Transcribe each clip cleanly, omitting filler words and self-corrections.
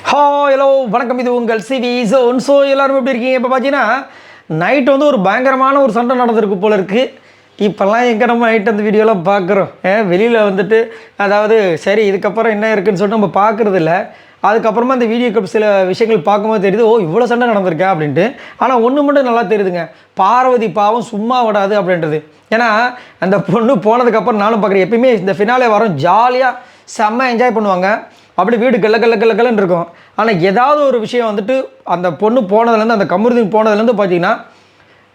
Hello வணக்கம், இது உங்கள் சிவி ஜோன். ஸோ எல்லோரும் எப்படி இருக்கீங்க? இப்போ பார்த்தீங்கன்னா நைட்டு வந்து ஒரு பயங்கரமான ஒரு சண்டை நடந்திருக்கு போல இருக்குது. இப்போல்லாம் எங்கே நம்ம நைட்டு அந்த வீடியோலாம் பார்க்குறோம். வெளியில் வந்துட்டு அதாவது சரி இதுக்கப்புறம் என்ன இருக்குதுன்னு சொல்லிட்டு நம்ம பார்க்குறது இல்லை. அதுக்கப்புறமா அந்த வீடியோக்கு சில விஷயங்கள் பார்க்கும்போது தெரியுது, ஓ இவ்வளோ சண்டை நடந்திருக்கா அப்படின்ட்டு. ஆனால் ஒன்று மட்டும் நல்லா தெரியுதுங்க, பார்வதி பாவம் சும்மா விடாது அப்படின்றது. ஏன்னா அந்த பொண்ணு போனதுக்கப்புறம் நானும் பார்க்குறேன், எப்பயுமே இந்த ஃபினாலே வரும் ஜாலியாக செம்ம என்ஜாய் பண்ணுவாங்க, அப்படி வீடு கல்லன்னு இருக்கும். ஆனால் ஏதாவது ஒரு விஷயம் வந்துட்டு அந்த பொண்ணு போனதுலேருந்து அந்த கமருதீன் போனதுலேருந்து பார்த்தீங்கன்னா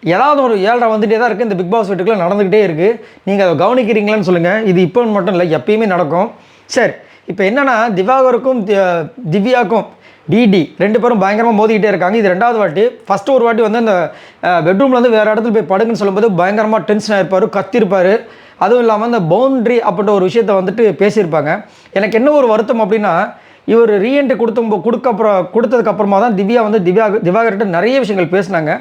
ஏதாவது ஒரு ஏழரை வந்துகிட்டே தான் இருக்குது. இந்த பிக் பாஸ் வீட்டுக்குள்ளே நடந்துக்கிட்டே இருக்குது. நீங்கள் அதை கவனிக்கிறீங்களான்னு சொல்லுங்கள். இது இப்போ மட்டும் இல்லை, எப்பயுமே நடக்கும். சரி, இப்போ என்னென்னா திவாகருக்கும் திவ்யாவுக்கும் டிடி ரெண்டு பேரும் பயங்கரமாக மோதிக்கிட்டே இருக்காங்க. இது ரெண்டாவது வாட்டி. ஃபஸ்ட்டு ஒரு வாட்டி வந்து அந்த பெட்ரூம்லேருந்து வேறு இடத்துல போய் படுக்குன்னு சொல்லும்போது பயங்கரமாக டென்ஷனாக இருப்பார், கத்திருப்பார். அதுவும் இல்லாமல் இந்த பவுண்ட்ரி அப்படின்ற ஒரு விஷயத்தை வந்துட்டு பேசியிருப்பாங்க. எனக்கு என்ன ஒரு வருத்தம் அப்படின்னா, இவர் ரீஎன்ட்ரி கொடுத்ததுக்கப்புறமா தான் திவ்யா வந்து திவாகர்கிட்ட நிறைய விஷயங்கள் பேசினாங்க.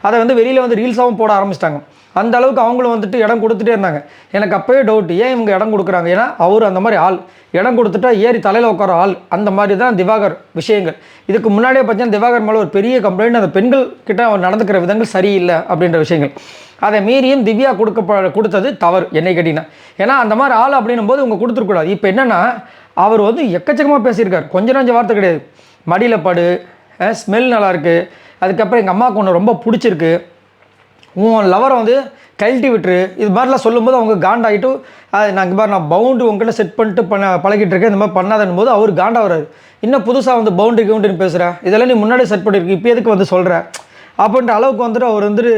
அதை வந்து வெளியில் வந்து ரீல்ஸாகவும் போட ஆரம்பிச்சிட்டாங்க. அந்த அளவுக்கு அவங்களும் வந்துட்டு இடம் கொடுத்துட்டே இருந்தாங்க. எனக்கு அப்போயே டவுட், ஏன் இவங்க இடம் கொடுக்குறாங்க? ஏன்னா அவர் அந்த மாதிரி ஆள், இடம் கொடுத்துட்டா ஏறி தலையில் உட்கார ஆள். அந்த மாதிரி தான் திவாகர் விஷயங்கள். இதுக்கு முன்னாடியே பார்த்தீங்கன்னா திவாகர் மேலே ஒரு பெரிய கம்ப்ளைண்ட், அந்த பெண்கள் கிட்ட அவர் நடந்துக்கிற விதங்கள் சரியில்லை அப்படின்ற விஷயங்கள். அதை மீறியும் திவ்யா கொடுத்தது தவறு என்னை கேட்டிங்கன்னா. ஏன்னா அந்த மாதிரி ஆள் அப்படின்னும் போது இவங்க கொடுத்துருக்கூடாது. இப்போ என்னென்னா அவர் வந்து எக்கச்சக்கமாக பேசியிருக்கார், கொஞ்சம் நஞ்ச வார்த்தை கிடையாது. மடியில் படு, ஸ்மெல் நல்லாயிருக்கு, அதுக்கப்புறம் எங்கள் அம்மாவுக்கு ஒன்று ரொம்ப பிடிச்சிருக்கு, உன் லவரை வந்து கழட்டி விட்டுரு, இது மாதிரிலாம் சொல்லும்போது அவங்க காண்டாகிட்டு நான் பவுண்ட்ரி உங்ககிட்ட செட் பண்ணிட்டு பழகிட்டு இருக்கேன், இந்த மாதிரி பண்ணாதன்னும் போது அவர் காண்டா வர்றாரு. இன்னும் புதுசாக வந்து பவுண்ட்ரின்னு பேசுகிறேன், இதெல்லாம் நீ முன்னாடி செட் பண்ணியிருக்கு, இப்போ எதுக்கு வந்து சொல்கிற அப்படின்ற அளவுக்கு வந்துட்டு அவர் வந்துட்டு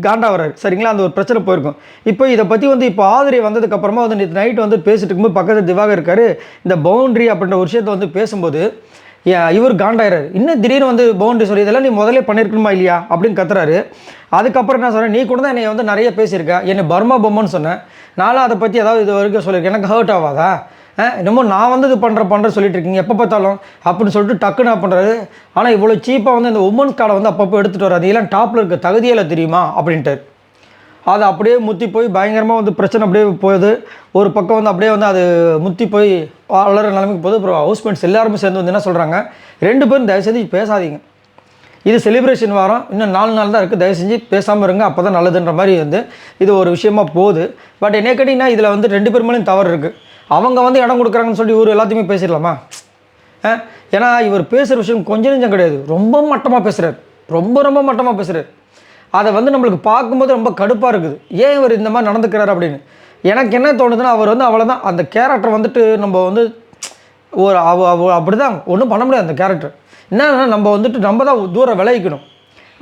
காண்டா வர்றாரு. சரிங்களா, அந்த ஒரு பிரச்சனை போயிருக்கும். இப்போ இதை பற்றி வந்து இப்போ ஆதிரி வந்ததுக்கப்புறமா வந்து நேற்று நைட்டு வந்து பேசிட்டு இருக்கும்போது பக்கத்தில் திவாகர் இருக்கார். இந்த பவுண்ட்ரி அப்படின்ற ஒரு விஷயத்தை வந்து பேசும்போது இவர் காண்டாயிறாரு. இன்னும் திடீர்னு வந்து பவுண்ட்ரி சொல்லி இதெல்லாம் நீ முதலே பண்ணியிருக்கணுமா இல்லையா அப்படின்னு கத்துறாரு. அதுக்கப்புறம் என்ன சொன்னேன், நீ கூட தான் என்னை வந்து நிறைய பேசியிருக்கேன், என்னை பர்மா பொம்மைன்னு சொன்னேன், நானும் அதை பற்றி ஏதாவது இது வரைக்கும் சொல்லியிருக்கேன், எனக்கு ஹர்ட் ஆகாதா? இன்னமும் நான் வந்து இது பண்ணுறேன் சொல்லிட்டு இருக்கீங்க எப்போ பார்த்தாலும் அப்படின்னு சொல்லிட்டு டக்குன்னு பண்ணுறாரு. ஆனால் இவ்வளோ சீப்பாக வந்து இந்த உமன்ஸ் கார்டை வந்து அப்பப்போ எடுத்துகிட்டு வராது, இதெல்லாம் டாப்பில் இருக்க தகுதியில் தெரியுமா அப்படின்ட்டு. அது அப்படியே முத்தி போய் பயங்கரமாக வந்து பிரச்சனை அப்படியே போகுது. ஒரு பக்கம் வந்து அப்படியே வந்து அது முத்தி போய் வளர நிலைமைக்கு போகுது. அப்புறம் ஹவுஸ்மேட்ஸ் எல்லாருமே சேர்ந்து வந்து என்ன சொல்கிறாங்க, ரெண்டு பேரும் தயவு செஞ்சு பேசாதீங்க, இது செலிப்ரேஷன் வாரம், இன்னும் 4 நாள் தான் இருக்குது, தயவு செஞ்சு பேசாமல் இருங்க, அப்போ தான் நல்லதுன்ற மாதிரி வந்து இது ஒரு விஷயமா போகுது. பட் என்ன கேட்டிங்கன்னா இதில் வந்து 2 பேர் மேலேயும் தவறு இருக்குது. அவங்க வந்து இடம் கொடுக்குறாங்கன்னு சொல்லி இவர் எல்லாத்தையுமே பேசிடலாமா? ஏன்னா இவர் பேசுகிற விஷயம் கொஞ்சம் நெஞ்சம் கிடையாது, ரொம்ப மட்டமாக பேசுகிறார், ரொம்ப மட்டமாக பேசுகிறார். அதை வந்து நம்மளுக்கு பார்க்கும்போது ரொம்ப கடுப்பாக இருக்குது, ஏன் இவர் இந்த மாதிரி நடந்துக்கிறார் அப்படின்னு. எனக்கு என்ன தோணுதுன்னா, அவர் வந்து அவ்வளோதான், அந்த கேரக்டர் வந்துட்டு நம்ம வந்து ஒரு அப்படி தான் ஒன்றும் பண்ண முடியாது. அந்த கேரக்டர் என்னன்னா நம்ம வந்துட்டு நம்ம தான் தூரம் விளைவிக்கணும்.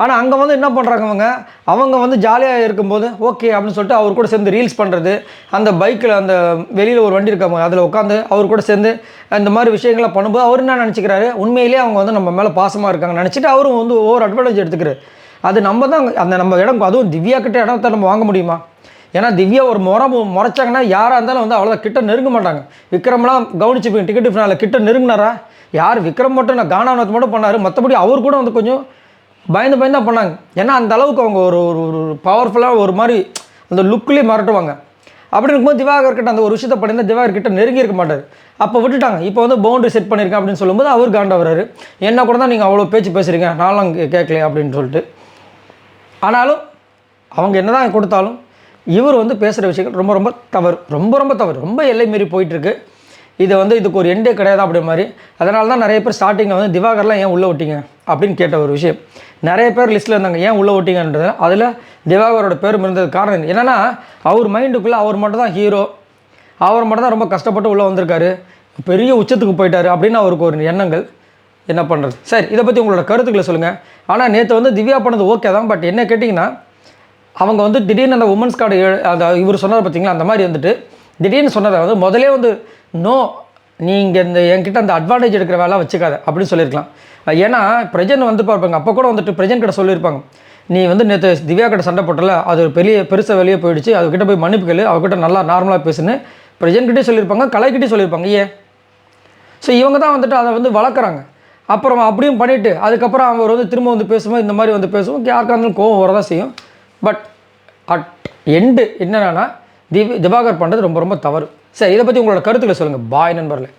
ஆனால் அங்கே வந்து என்ன பண்ணுறாங்க, அவங்க வந்து ஜாலியாக இருக்கும்போது ஓகே அப்படின்னு சொல்லிட்டு அவர் கூட சேர்ந்து ரீல்ஸ் பண்ணுறது, அந்த பைக்கில் அந்த வெளியில் ஒரு வண்டி இருக்காங்க அதில் உட்காந்து அவர் கூட சேர்ந்து இந்த மாதிரி விஷயங்கள்லாம் பண்ணும்போது அவர் என்ன நினச்சிக்கிறாரு, உண்மையிலேயே அவங்க வந்து நம்ம மேலே பாசமாக இருக்காங்க நினச்சிட்டு அவரும் வந்து ஓவர் அட்வான்டேஜ் எடுத்துக்கிறார். அது நம்ம தான் அந்த நம்ம இடம், அதுவும் திவ்யா கிட்ட இடத்த நம்ம வாங்க முடியுமா? ஏன்னா திவ்யா ஒரு முறைச்சாங்கன்னா யாராக இருந்தாலும் வந்து அவ்வளோதான் கிட்ட நெருங்க மாட்டாங்க. விக்ரம்லாம் கவனிச்சு டிக்கெட் ஃபினாலில் கிட்ட நெருங்கினாரா? யார் விக்ரம் மட்டும் நான் கானாவனத்து மட்டும் பண்ணார், மற்றபடி அவர் கூட வந்து கொஞ்சம் பயந்து தான் பண்ணாங்க. ஏன்னா அந்த அளவுக்கு அவங்க ஒரு ஒரு பவர்ஃபுல்லாக ஒரு மாதிரி அந்த லுக்லேயே மிரட்டுவாங்க. அப்படி இருக்கும்போது திவாகர்கிட்ட அந்த ஒரு விஷயத்தை பண்ணியிருந்தால் திவாகர்கிட்ட நெருங்கி இருக்க மாட்டார். அப்போ விட்டுட்டாங்க. இப்போ வந்து பவுண்டரி செட் பண்ணியிருக்கேன் அப்படின்னு சொல்லும்போது அவர் காண்டா வர்றாரு, என்ன கூட தான் நீங்கள் அவ்வளோ பேச்சு பேசுகிறீங்க, நான்லாம் கேட்கலையே அப்படின்னு சொல்லிட்டு. ஆனாலும் அவங்க என்ன தான் கொடுத்தாலும் இவர் வந்து பேசுகிற விஷயங்கள் ரொம்ப தவறு, ரொம்ப தவறு, ரொம்ப எல்லை மீறி போயிட்டுருக்கு. இதை வந்து இதுக்கு ஒரு எண்டே கிடையாது அப்படி மாதிரி. அதனால தான் நிறைய பேர் ஸ்டார்டிங்கில் வந்து திவாகர்லாம் ஏன் உள்ளே விட்டீங்க அப்படின்னு கேட்ட ஒரு விஷயம். நிறைய பேர் லிஸ்ட்டில் இருந்தாங்க ஏன் உள்ளே விட்டீங்கன்றது. அதில் திவாகரோட பேரும் இருந்தது காரணம் என்னென்னா, அவர் மைண்டுக்குள்ளே அவர் மட்டும் தான் ஹீரோ, அவர் மட்டும் தான் ரொம்ப கஷ்டப்பட்டு உள்ளே வந்திருக்காரு, பெரிய உச்சத்துக்கு போயிட்டார் அப்படின்னு அவருக்கு ஒரு எண்ணங்கள். என்ன பண்ணுறது? சரி, இதை பற்றி உங்களோட கருத்துக்களை சொல்லுங்கள். ஆனால் நேற்று வந்து திவ்யா பண்ணது ஓகே தான். பட் என்ன கேட்டிங்கன்னா, அவங்க வந்து திடீர்னு அந்த உமன்ஸ் கார்டு அந்த இவர் சொன்னார் பார்த்தீங்களா, அந்த மாதிரி வந்துட்டு திடீர்னு சொன்னதை வந்து முதலே வந்து நோ, நீங்கள் இந்த என்கிட்ட அந்த அட்வான்டேஜ் எடுக்கிற வேலை வச்சுக்காத அப்படின்னு சொல்லியிருக்கலாம். ஏன்னா பிரஜன் வந்து பார்ப்பாங்க, அப்போ கூட வந்துட்டு பிரஜன் கிட்ட சொல்லியிருப்பாங்க, நீ வந்து நேற்று திவ்யா கிட்ட சண்டை போட்டல, அது பெருசாக வெளியே போயிடுச்சு, அதுக்கிட்ட போய் மன்னிப்பு கேளு, அவகிட்ட நல்லா நார்மலாக பேசுன்னு பிரஜன்கிட்டே சொல்லியிருப்பாங்க, கலைக்கிட்டே சொல்லியிருப்பாங்க. ஏன்? ஸோ இவங்க தான் வந்துட்டு அதை வந்து வளர்க்குறாங்க. அப்புறம் அப்படியும் பண்ணிவிட்டு அதுக்கப்புறம் அவர் வந்து திரும்ப வந்து பேசும்போது இந்த மாதிரி வந்து பேசுவோம், யாருக்காக இருந்தாலும் கோவம் வரதான் செய்யும். பட் அட் எண்டு என்னென்னா திவாகர் பண்ணுறது ரொம்ப தவறு. சரி, இதை பற்றி உங்களோட கருத்துக்களை சொல்லுங்கள். பாய் நண்பர்களே.